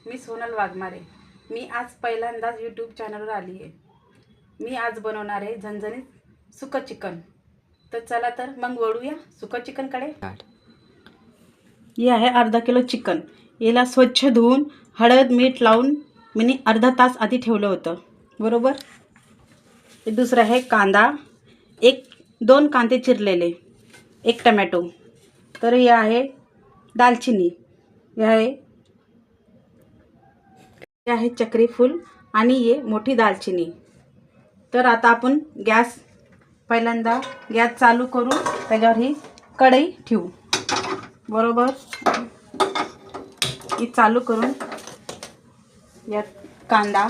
मी सोनल वाघमारे। मी आज पहिल्यांदाच यूट्यूब चॅनलवर आली आहे। मी आज बनवणार आहे झणझणीत सुकं चिकन। तर चला तर मग वळूया सुकं चिकनकडे। हे आहे अर्धा किलो चिकन। याला स्वच्छ धुवून हळद मीठ लावून मी अर्धा तास आधी ठेवलं होतं, बरोबर। हे दुसरं आहे कांदा, दोन कांदे चिरलेले, एक टमॅटो। तर हे आहे दालचिनी, हे आहे चक्री फूल आणि ये मोठी दालचिनी। तर आता आपण पहिल्यांदा गॅस चालू करून त्याच्यावर ही कढई ठेवू, बरोबर। ही चालू करून यात कांदा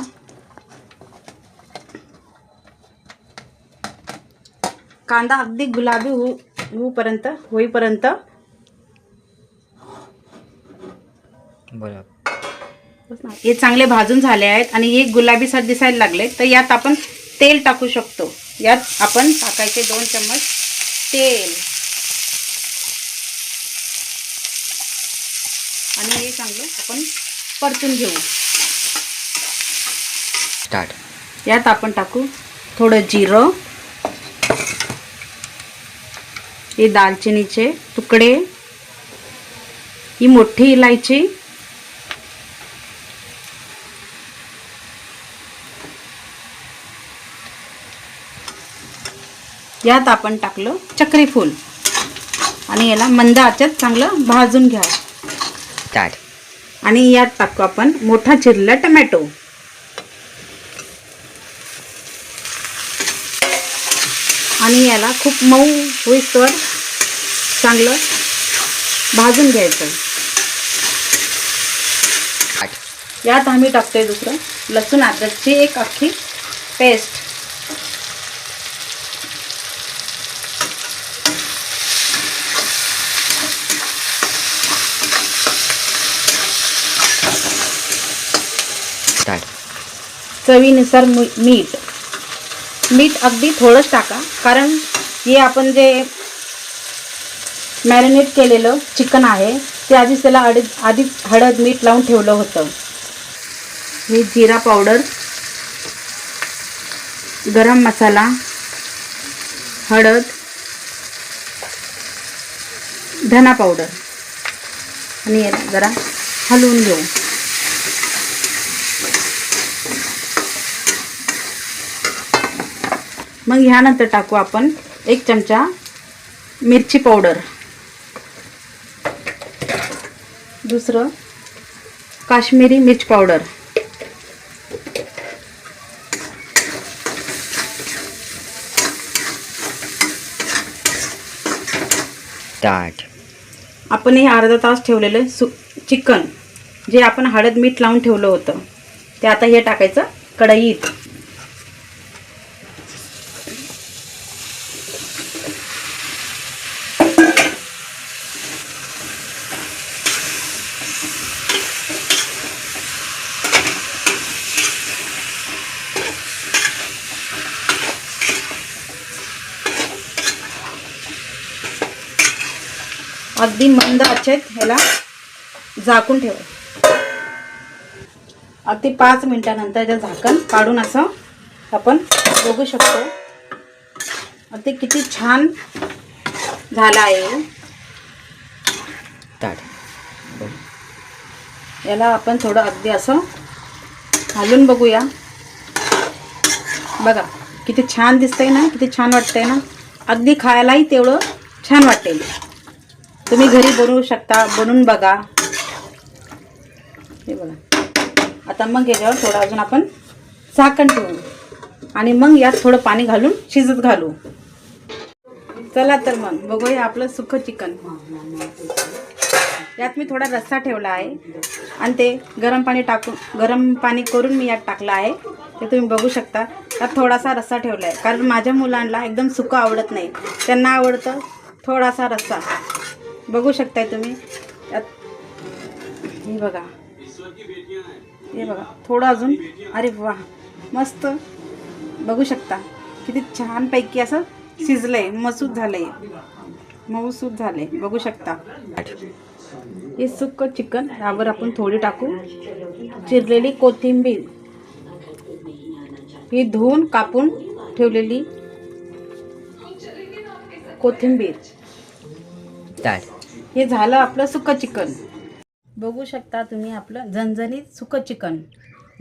अगदी गुलाबी होईपर्यंत हे चांगले भाजून झाले आहेत आणि हे गुलाबी सर दिसायला लागले। तर यात आपण तेल टाकू शकतो। यात आपण टाकायचे 2 चम्मच तेल आणि हे चांगलं आपण परतून घेऊ। यात आपण टाकू थोडं जिरं, हे दालचिनीचे तुकडे, ही मोठी इलायची, यात आपण टाकलं चक्री फूल आणि याला मंद आचेत चांगलं भाजून घ्या। आणि यात टाकू आपण मोठा चिरलेला टमॅटो आणि याला खूप मऊ होईस्तोवर चांगलं भाजून घ्यायचं। यात आम्ही टाकतोय दुसरं लसूण अद्रकची एक अख्खी पेस्ट, चवीनुसार मीठ अगदी थोडंच टाका, कारण हे आपण जे मॅरिनेट केलेलं चिकन आहे ते आधीच त्याला आधीच हळद मीठ लावून ठेवलं होतं। हे जिरा पावडर, गरम मसाला, हळद, धना पावडर आणि याला जरा हलवून घेऊ। मग ह्यानंतर टाकू आपण 1 चमचा मिरची पावडर, दुसरं काश्मीरी मिर्च पावडर, आपण हे अर्धा तास ठेवलेलं चिकन जे आपण हळद मीठ लावून ठेवलं होतं ते आता हे टाकायचं कढईत। अगदी मंद आचेत ह्याला झाकून ठेवा। अगदी 5 मिनिटानंतर याचं झाकण काढून असं आपण बघू शकतो अगदी किती छान झाला आहे। याला आपण थोडं अगदी असं घालून बघूया, बघा किती छान दिसतंय ना, किती छान वाटतंय ना, अगदी खायलाही तेवढं छान वाटेल। तुम्ही घरी बनवू शकता, बनवून बघा। हे बघा आता मग याच्यावर थोडं अजून आपण झाकण ठेवू आणि मग यात थोडं पाणी घालून शिजत घालू। चला तर मग बघूया आपलं सुकं चिकन। यात मी थोडा रस्सा ठेवला आहे आणि ते गरम पाणी करून मी यात टाकला आहे, ते तुम्ही बघू शकता। यात थोडासा रस्सा ठेवला आहे कारण माझ्या मुलांना एकदम सुकं आवडत नाही, त्यांना आवडतं थोडासा रस्सा। बघू शकताय तुम्ही यात, हे बघा थोडं अजून, अरे वा मस्त, बघू शकता किती छान पैकी असं शिजलंय, मऊसूत झालंय, बघू शकता। हे सुक्कं चिकन यावर आपण थोडी टाकू चिरलेली कोथिंबीर, ही धुवून कापून ठेवलेली कोथिंबीर. हे झालं आपलं सुक्कं चिकन. बघू शकता तुम्ही आपलं झणझणीत सुक्कं चिकन,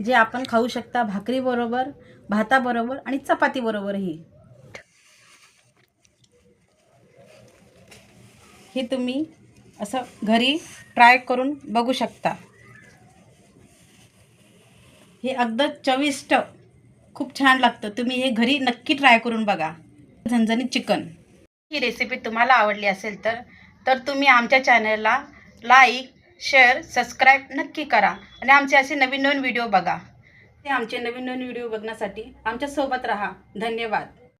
जे आपण खाऊ शकता भाकरी बरोबर, भाताबरोबर आणि चपाती बरोबरही. हे तुम्ही असं घरी ट्राय करून बघू शकता. हे अगदी चविष्ट, खूप छान लागतं. तुम्ही हे घरी नक्की ट्राय करून बघा. झणझणीत चिकन. ही रेसिपी तुम्हाला आवडली असेल तर तुम्ही आमच्या चॅनलला लाईक, शेअर, सबस्क्राईब नक्की करा आणि आमचे असे नवीन नवीन व्हिडिओ बघा. आमचे नवीन नवीन व्हिडिओ बघण्यासाठी आमच्यासोबत राहा. धन्यवाद.